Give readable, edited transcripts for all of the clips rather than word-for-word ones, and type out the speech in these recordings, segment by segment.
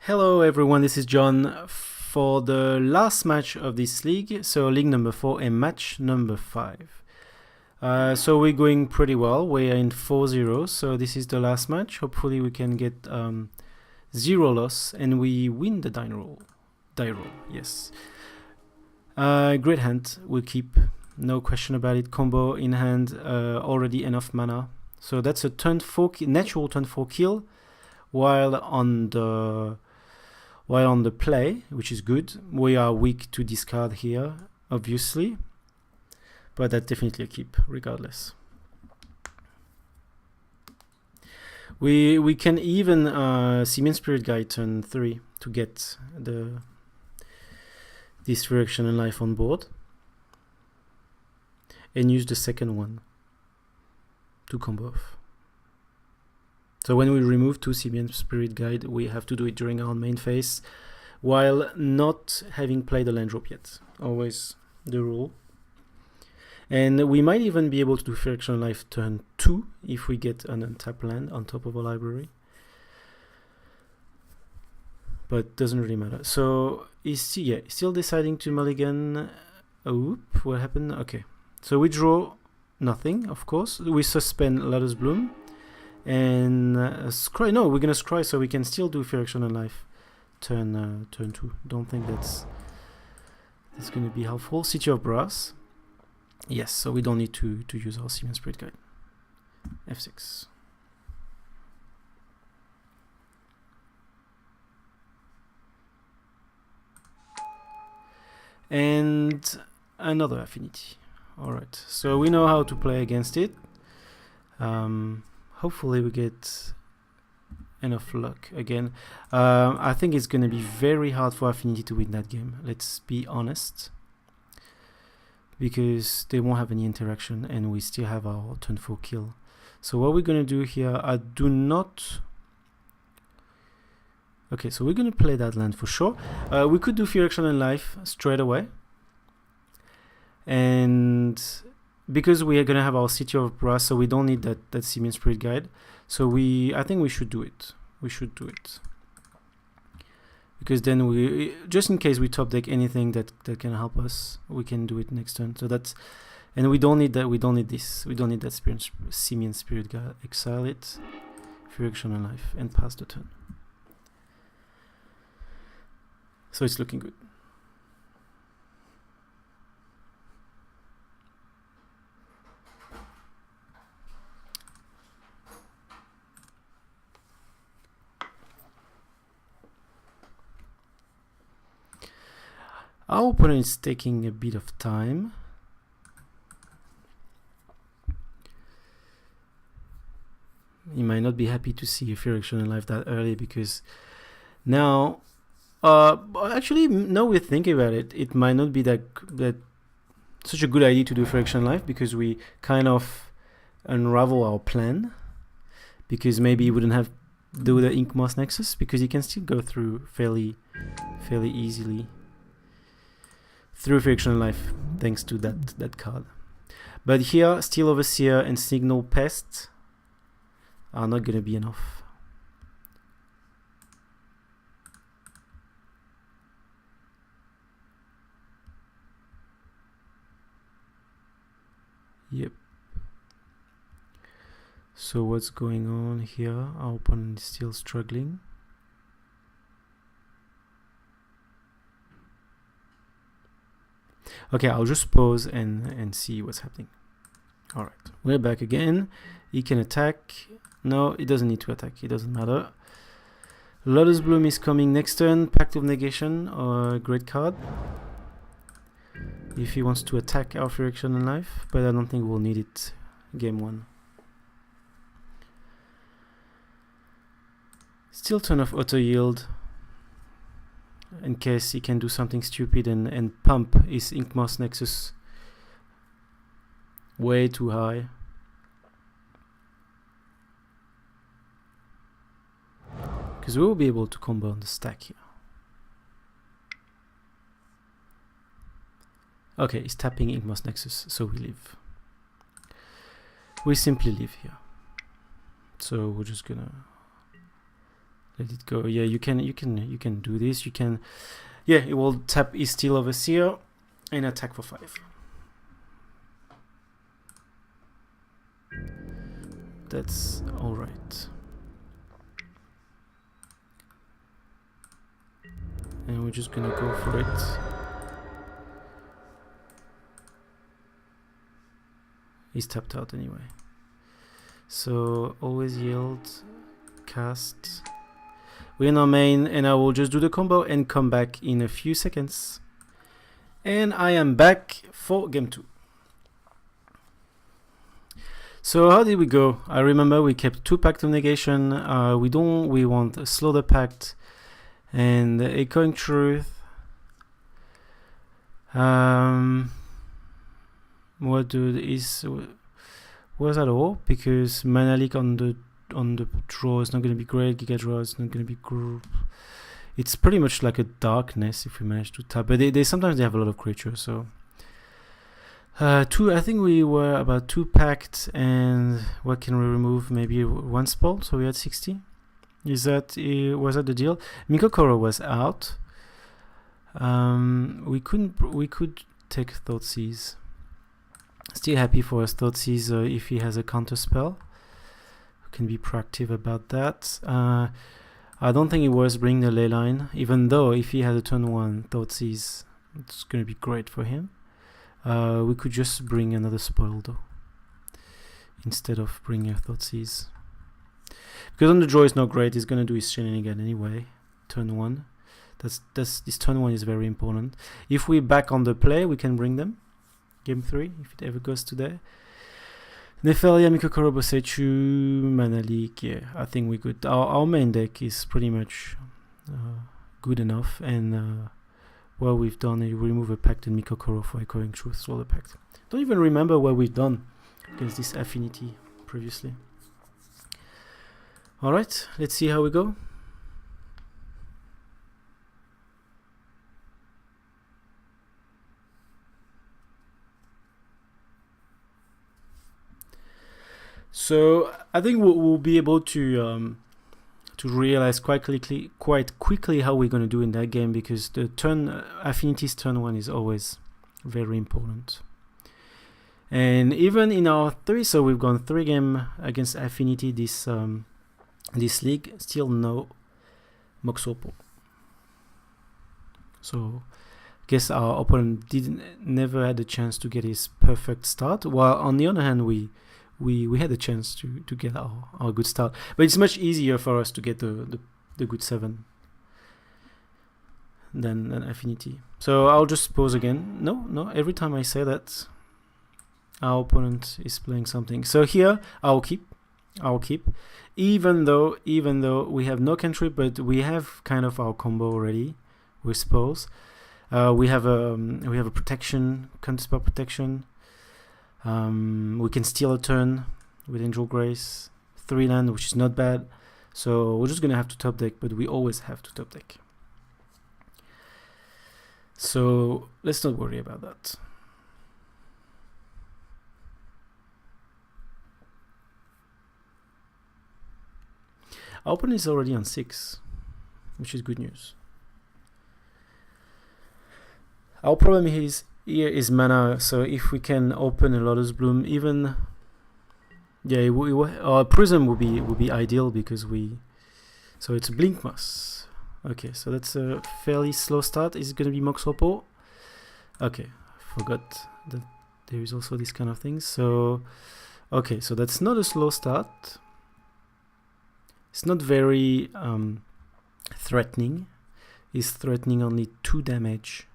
Hello everyone, this is John for the last match of this league, so league number 4 and match number 5. So we're going pretty well, we are in 4-0, so this is the last match. Hopefully we can get 0 loss and we win the die roll, yes. Great hand, we'll keep, no question about it. Combo in hand, already enough mana. So that's a turn 4, natural turn 4 kill, while on the play, which is good. We are weak to discard here, obviously, but that's definitely a keep, regardless. We can even Simian Spirit Guide turn 3 to get this Reaction and Life on board, and use the second one to combo off. So when we remove 2 Simian Spirit Guide, we have to do it during our main phase, while not having played a land drop yet. Always the rule. And we might even be able to do Reaction Life turn 2 if we get an untapped land on top of a library. But doesn't really matter. So he's still deciding to mulligan. Oop, what happened? Okay. So we draw nothing, of course. We suspend Lotus Bloom. And scry. No, we're gonna scry, so we can still do Reaction and Life turn 2. Don't think that's gonna be helpful. City of Brass. Yes, so we don't need to use our Simian Spirit Guide. F6. And another Affinity. Alright, so we know how to play against it. Hopefully we get enough luck again. I think it's going to be very hard for Affinity to win that game. Let's be honest. Because they won't have any interaction and we still have our turn 4 kill. So what we're going to do here, I do not... Okay, so we're going to play that land for sure. We could do Reaction and Life straight away. And... because we are going to have our City of Brass, so we don't need that Simian Spirit Guide. So I think we should do it. We should do it. Because then we, just in case we top deck anything that can help us, we can do it next turn. So that's, and we don't need that, we don't need this. We don't need that Simian Spirit Guide. Exile it, Reaction and Life, and pass the turn. So it's looking good. Our opponent is taking a bit of time. He might not be happy to see a Reaction in Life that early because now, actually, now we're thinking about it, it might not be that such a good idea to do Reaction in Life because we kind of unravel our plan. Because maybe you wouldn't have do the Ink Moss Nexus because you can still go through fairly easily. Through Reaction in Life, thanks to that card. But here, Steel Overseer and Signal Pest are not going to be enough. Yep. So what's going on here? Our opponent is still struggling. Okay, I'll just pause and see what's happening. Alright, we're back again. He can attack. No, he doesn't need to attack. It doesn't matter. Lotus Bloom is coming next turn. Pact of Negation, great card. If he wants to attack our Reaction in Life, but I don't think we'll need it game 1. Still turn off Auto Yield. In case he can do something stupid and pump his Ink Moss Nexus way too high. Because we will be able to combo on the stack here. Okay, he's tapping Ink Moss Nexus, so we leave. We simply leave here. So we're just gonna let it go. Yeah, you can do this. You can, yeah, it will tap his Steel Overseer and attack for 5. That's all right. And we're just gonna go for it. He's tapped out anyway. So always yield, cast. We're in our main, and I will just do the combo and come back in a few seconds. And I am back for game 2. So how did we go? I remember we kept 2 Pact of Negation. We want a Slaughter Pact and Echoing Truth. Was that all? Because Mana Leak on the draw is not going to be great. Giga Draw is not going to be great. It's pretty much like a Darkness if we manage to tap. But they sometimes they have a lot of creatures. So 2. I think we were about 2 Pact, and what can we remove? Maybe 1 spell. So we had 60. Was that the deal? Mikokoro was out. We could take Thoughtseize. Still happy for us Thoughtseize if he has a counter spell. We can be proactive about that. I don't think it was bringing the Leyline, even though if he has a turn 1 Thoughtseize, it's going to be great for him. We could just bring another spoil though, instead of bringing a Thoughtseize. Because on the draw is not great, he's going to do his shenanigan anyway. Turn 1. This turn 1 is very important. If we back on the play, we can bring them. Game 3, if it ever goes to there. Nefelia, Mikokoro, Bosechu, Mana Leak, yeah, I think we're good. Our main deck is pretty much good enough, and what we've done is remove a Pact and Mikokoro for Echoing Truth, Slaughter Pact. Don't even remember what we've done against this Affinity previously. Alright, let's see how we go. So I think we'll be able to realize quite quickly how we're going to do in that game, because the Affinity's turn 1 is always very important. And even in our 3, so we've gone 3 games against Affinity this league, still no Moxopo. So I guess our opponent never had a chance to get his perfect start, while on the other hand we had a chance to get our good start. But it's much easier for us to get the good 7 than an Affinity. So I'll just pause again. No, every time I say that, our opponent is playing something. So here I'll keep, even though we have no cantrip, but we have kind of our combo already with spells. We have a protection, counterspell protection. We can steal a turn with Angel Grace, 3 land, which is not bad. So we're just gonna have to top deck, but we always have to top deck. So let's not worry about that. Our opponent is already on 6, which is good news. Our problem here is mana, so if we can open a Lotus Bloom, even Prism would be ideal, because so it's Blink Moss. Okay, so that's a fairly slow start. Is it going to be Moxopo? Okay, I forgot that there is also this kind of thing. So okay, so that's not a slow start. It's not very threatening. It's threatening only 2 damage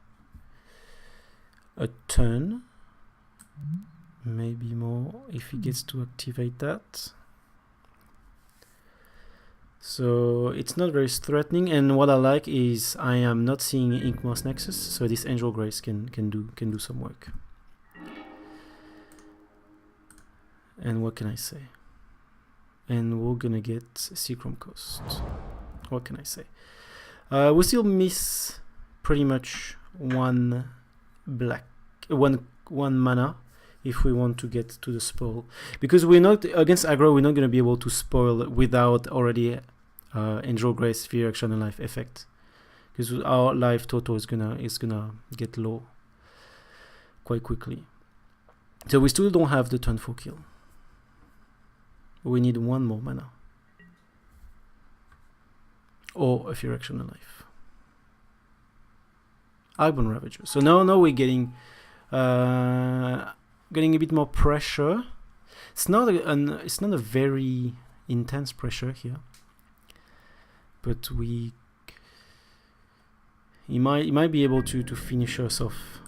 a turn, maybe more if he gets to activate that. So it's not very threatening, and what I like is I am not seeing Inkmoth Nexus, so this Angel Grace can do some work. And what can I say? And we're gonna get Seachrome Coast. What can I say? We still miss pretty much one mana if we want to get to the spoil, because we're not against aggro. We're not going to be able to spoil without already Angel Grace, Fear Action, and Life effect, because our life total is gonna get low quite quickly. So we still don't have the turn 4 kill. We need one more mana or a Fear Action and Life. Arcbound Ravager. So now we're getting a bit more pressure. It's not a very intense pressure here, but he might be able to finish us off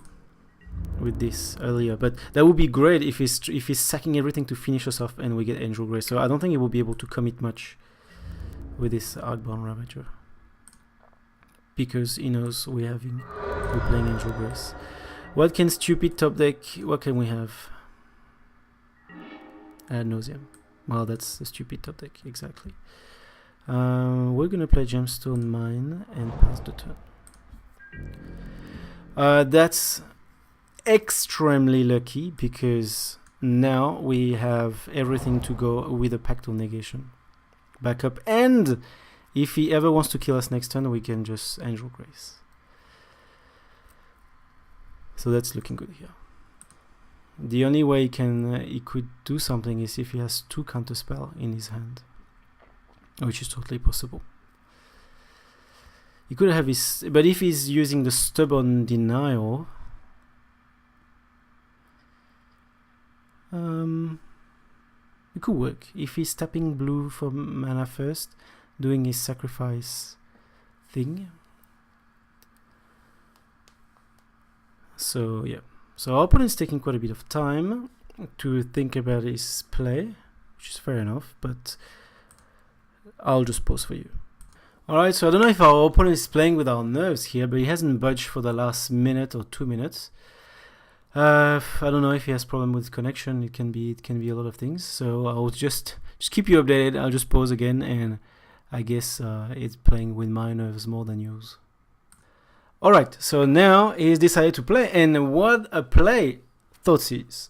with this earlier. But that would be great if he's sacking everything to finish us off and we get Angel Grace. So I don't think he will be able to commit much with this Arcbound Ravager, because he knows we're playing Angel Grace. What can stupid top deck? What can we have? Ad Nauseam. Well, that's the stupid top deck, exactly. We're gonna play Gemstone Mine and pass the turn. That's extremely lucky, because now we have everything to go with a Pactal Negation backup, and if he ever wants to kill us next turn, we can just Angel Grace. So that's looking good here. The only way he could do something is if he has 2 counterspell in his hand, which is totally possible. He could have his, but if he's using the Stubborn Denial, it could work. If he's tapping blue for mana first, doing his sacrifice thing. So yeah, so our opponent's taking quite a bit of time to think about his play, which is fair enough, but I'll just pause for you. Alright, so I don't know if our opponent is playing with our nerves here, but he hasn't budged for the last minute or 2 minutes. I don't know if he has problem with connection. It can be a lot of things. So I'll just keep you updated. I'll just pause again, and I guess it's playing with my nerves more than yours. Alright, so now he's decided to play, and what a play Thoughtseize.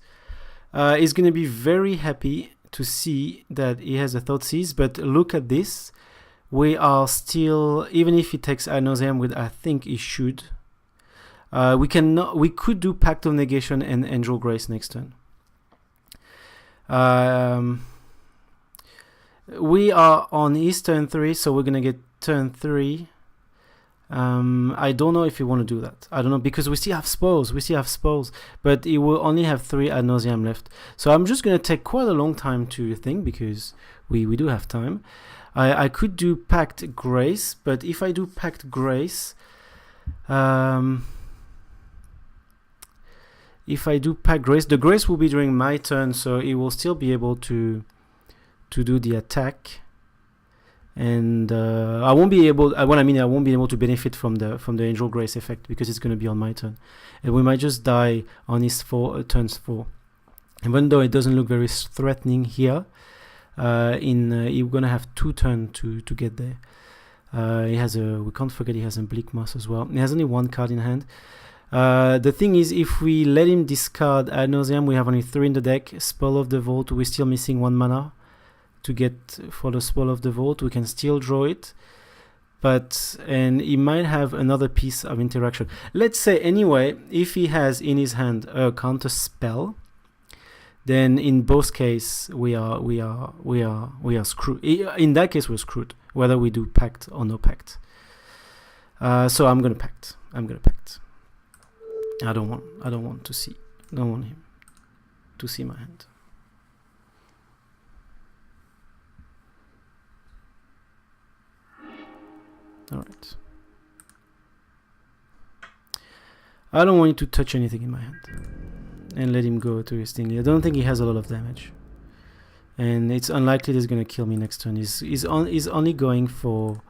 He's going to be very happy to see that he has a Thoughtseize, but look at this. We are still, even if he takes Ad Nauseam, with I think he should, we could do Pact of Negation and Angel Grace next turn. We are on his turn 3, so we're going to get turn 3. I don't know if you want to do that. I don't know, because we still have spoils. But he will only have 3 Ad Nauseam left. So I'm just going to take quite a long time to think, because we do have time. I could do Pact Grace, but if I do Pact Grace, the Grace will be during my turn, so he will still be able to do the attack. And I won't be able. I won't be able to benefit from the Angel Grace effect, because it's going to be on my turn, and we might just die on his turns 4. Even though it doesn't look very threatening here, you're going to have 2 turns to get there. He has we can't forget he has a Bleak Moss as well. He has only 1 card in hand. The thing is, if we let him discard Ad Nauseam, we have only 3 in the deck. Spell of the Vault, we're still missing 1 mana to get for the Spell of the Vault. We can still draw it, and he might have another piece of interaction. Let's say anyway, if he has in his hand a counter spell, then in both cases we are screwed. In that case, we're screwed, whether we do Pact or no Pact. So I'm gonna Pact. I don't want him to see my hand. Alright. I don't want you to touch anything in my hand. And let him go to his thing. I don't think he has a lot of damage. And it's unlikely that he's going to kill me next turn. He's only going for...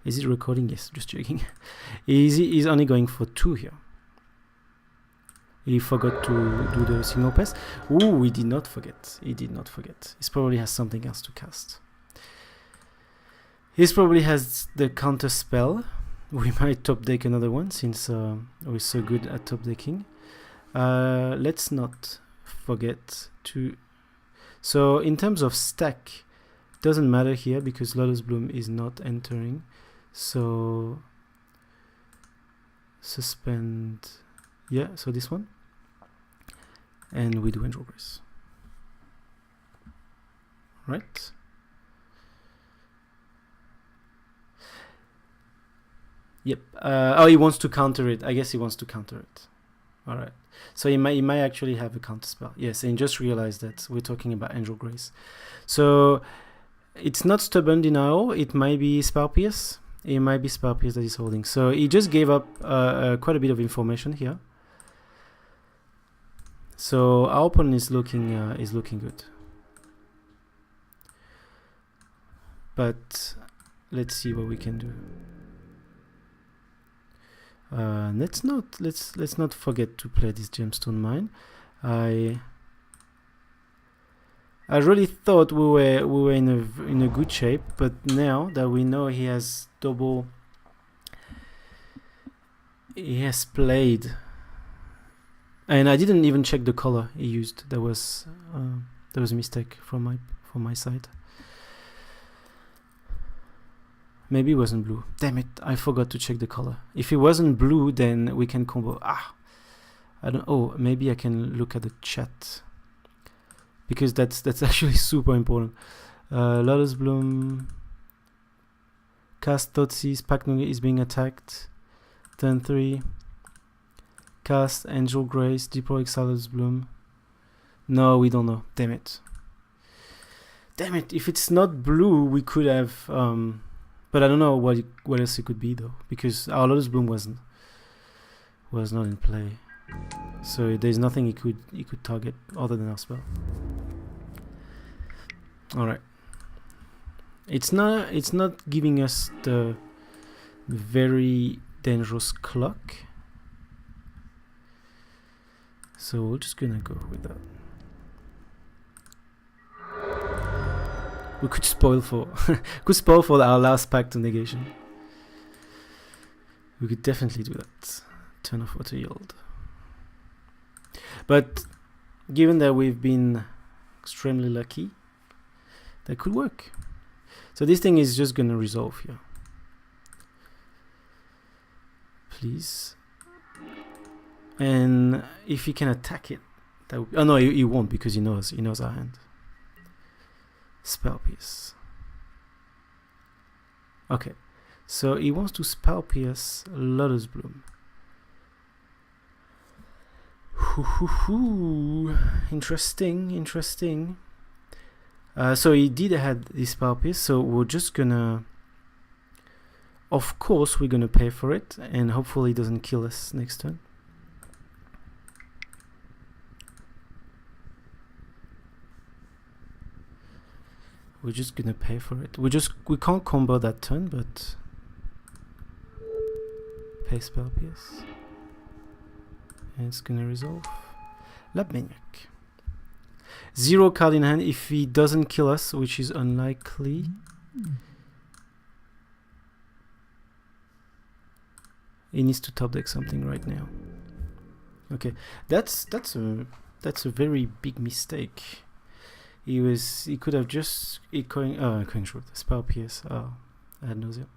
Is he recording? Yes, just checking. He's only going for 2 here. He forgot to do the signal pass. Ooh, he did not forget. He probably has something else to cast. He probably has the counter spell. We might top deck another one, since we're so good at top decking. Let's not forget to... So in terms of stack, doesn't matter here because Lotus Bloom is not entering. So suspend, yeah, so this one, and we do Angel Grace, right? Yep. Oh, he wants to counter it. I guess he wants to counter it. All right. So he might actually have a counter spell. Yes, and just realize that we're talking about Angel Grace. So it's not Stubborn Denial. It might be Spell Pierce. It might be Spell Pierce that he's holding. So he just gave up quite a bit of information here. So our opponent is looking good. But let's see what we can do. Let's not forget to play this Gemstone Mine. I really thought we were in a good shape, but now that we know he has double, he has played, and I didn't even check the color he used. There was a mistake from my side. Maybe it wasn't blue. Damn it, I forgot to check the color. If it wasn't blue, then we can combo. I don't. Oh, maybe I can look at the chat, because that's actually super important. Lotus Bloom, cast Thoughtseize, Packnugget is being attacked. Turn 3. Cast Angel Grace, deploy Exile Lotus Bloom. No, we don't know. Damn it. Damn it. If it's not blue, we could have. But I don't know what else it could be though, because our Lotus Bloom was not in play. So there's nothing he could target other than our spell. All right. It's not giving us the very dangerous clock. So we're just gonna go with that. We could spoil for our last pack to negation. We could definitely do that. Turn off auto yield. But given that we've been extremely lucky, that could work. So this thing is just gonna resolve here. Please. And if he can attack it, that would, oh no, he won't, because he knows our hand. Spell Pierce. Okay, so he wants to Spell Pierce Lotus Bloom. Interesting. So he did have this Spell Pierce, so we're just gonna, of course we're gonna pay for it, and hopefully it doesn't kill us next turn. We're just gonna pay for it. We can't combo that turn, but pay Spell Pierce. And it's gonna resolve. Lab Maniac. 0 card in hand. If he doesn't kill us, which is unlikely. He needs to top deck something right now. Okay, that's a very big mistake. He could have just coin short, Spell Pierce. Ad Nauseam.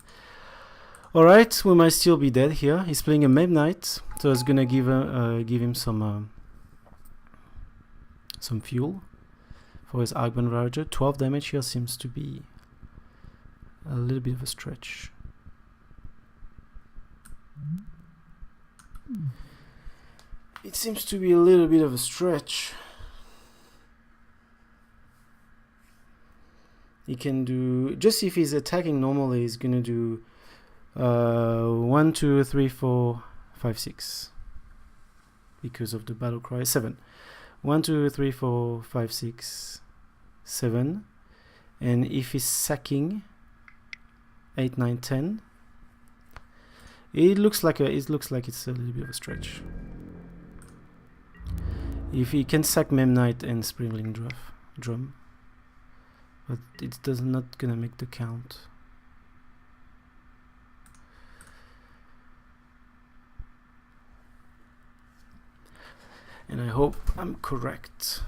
Alright, we might still be dead here. He's playing a Mem Knight, so it's gonna give him some fuel for his Arcbound Ravager. 12 damage here seems to be a little bit of a stretch. It seems to be a little bit of a stretch. He can do, just if he's attacking normally, he's gonna do 1, 2, 3, 4, 5, 6 because of the battle cry. 7. 1, 2, 3, 4, 5, 6, 7. And if he's sacking 8, 9, 10, it looks like it's a little bit of a stretch. If he can sack Mem Knight and Springling Drum, but it does not gonna make the count. And I hope I'm correct.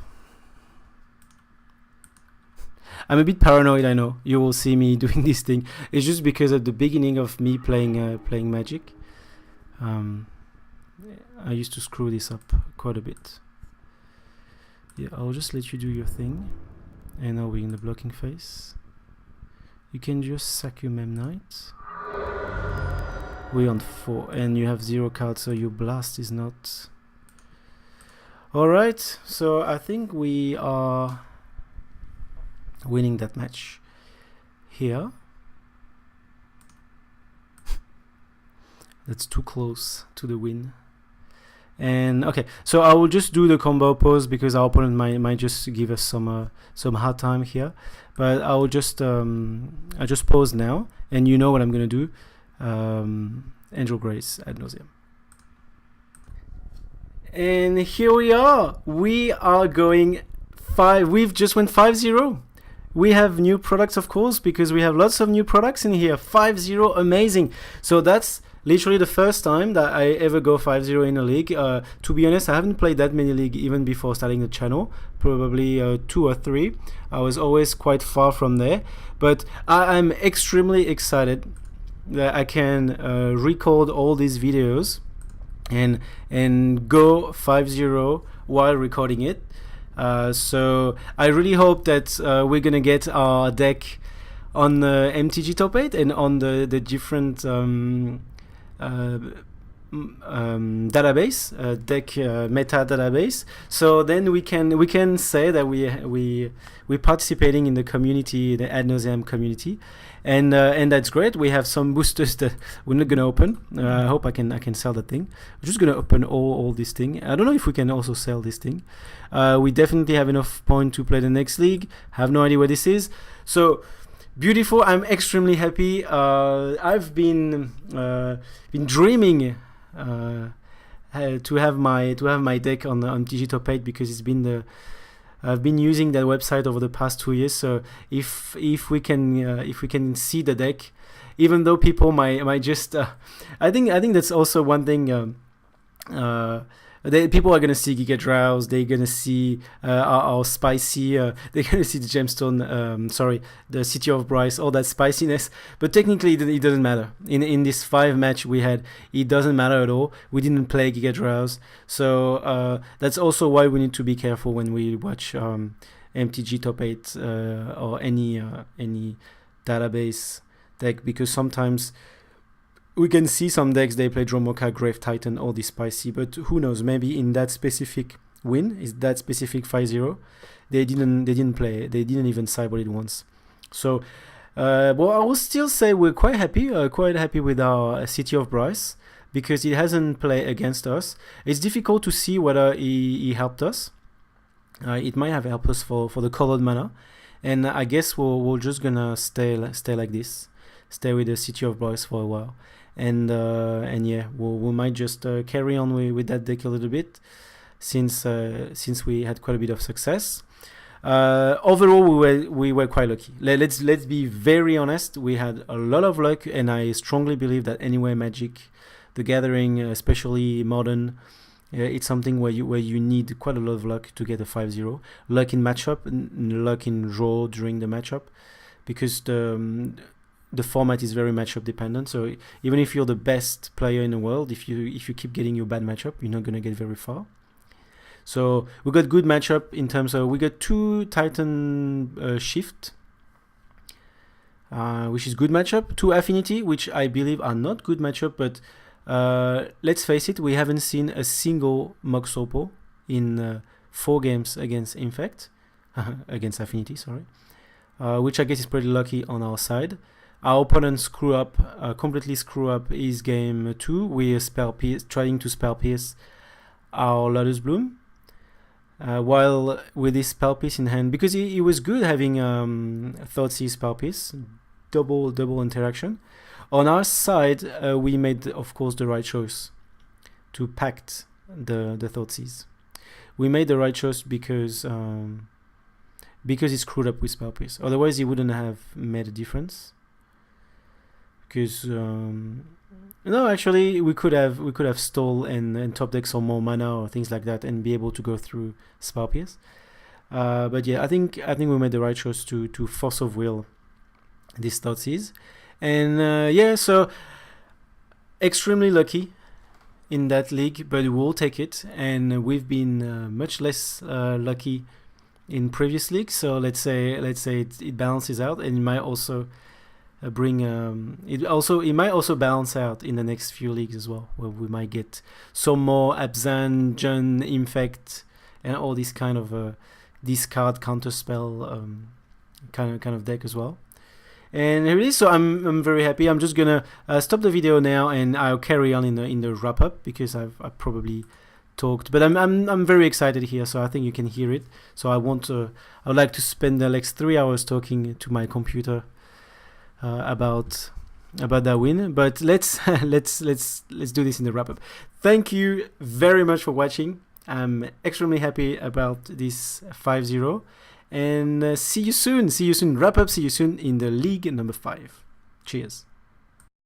I'm a bit paranoid. I know you will see me doing this thing. It's just because at the beginning of me playing Magic, I used to screw this up quite a bit. Yeah, I'll just let you do your thing. And now we're in the blocking phase. You can just sack your Mem Knight. We're on 4, and you have 0 cards, so your blast is not. Alright, so I think we are winning that match here. That's too close to the win. And okay, so I will just do the combo pause because our opponent might just give us some hard time here. But I will just I just pause now, and you know what I'm gonna do. Angel Grace Ad Nauseam. And here we are. We are going 5. We've just went 5-0. We have new products, of course, because we have lots of new products in here. 5-0, amazing. So that's literally the first time that I ever go 5-0 in a league. To be honest, I haven't played that many leagues even before starting the channel. Probably 2 or 3. I was always quite far from there. But I'm extremely excited that I can record all these videos and go 5-0 while recording it. So I really hope that we're gonna get our deck on the MTG Top 8 and on the different database, deck meta database. So then we can say that we're participating in the community, the Ad Nauseam community, and that's great. We have some boosters that we're not gonna open. I hope I can sell that thing. We're just gonna open all this thing. I don't know if we can also sell this thing. We definitely have enough point to play the next league. Have no idea what this is. So beautiful. I'm extremely happy. I've been dreaming to have my deck on MTG Top 8 because it's been I've been using that website over the past 2 years. So if we can see the deck, even though people might just I think that's also one thing. People are gonna see Giga Drowse. They're gonna see our spicy. They're gonna see the gemstone. The City of Bryce. All that spiciness. But technically, it doesn't matter. In this 5 match we had, it doesn't matter at all. We didn't play Giga Drowse, so that's also why we need to be careful when we watch MTG Top 8 or any database deck, because sometimes we can see some decks they play Dromoka, Grave Titan, all this spicy, but who knows? Maybe in that specific win, is that specific 5-0, they didn't even cyber it once. So, well, I will still say we're quite happy with our City of Bryce because it hasn't played against us. It's difficult to see whether he helped us. It might have helped us for the colored mana, and I guess we're just gonna stay like this, stay with the City of Bryce for a while. And yeah, we might just carry on with that deck a little bit, since we had quite a bit of success. Overall, we were quite lucky. Let's be very honest. We had a lot of luck, and I strongly believe that anyway, Magic, the Gathering, especially Modern, it's something where you need quite a lot of luck to get a 5-0. Luck in matchup, luck in draw during the matchup, because the format is very matchup dependent. So even if you're the best player in the world, if you keep getting your bad matchup, you're not gonna get very far. So we got good matchup in terms of, we got 2 Titan Shift, which is good matchup. 2 Affinity, which I believe are not good matchup, but let's face it, we haven't seen a single Moxopo in 4 games against Infect, against Affinity, sorry, which I guess is pretty lucky on our side. Our opponent completely screw up his game 2. We are trying to spell pierce our Lotus Bloom, while with his spell piece in hand, because he was good having Thoughtseize spell piece, double interaction. On our side, we made, of course, the right choice to pact the Thoughtseize. We made the right choice because he screwed up with spell piece. Otherwise, he wouldn't have made a difference. Because no, actually, we could have stole and top deck some more mana or things like that and be able to go through spell pierce. But yeah, I think we made the right choice to force of will these Thoughtseize. And yeah, so extremely lucky in that league, but we'll take it. And we've been much less lucky in previous leagues. So let's say it balances out, and it might also bring it might also balance out in the next few leagues as well, where we might get some more Abzan, Jun, Infect, and all these kind of discard counterspell kind of deck as well. And here it is. So I'm very happy. I'm just gonna stop the video now, and I'll carry on in the wrap up, because I've probably talked, but I'm very excited here. So I think you can hear it. So I would like to spend the next 3 hours talking to my computer about that win. But let's do this in the wrap up. Thank you very much for watching. I'm extremely happy about this 5-0, and see you soon. Wrap up. See you soon in the league number 5. Cheers.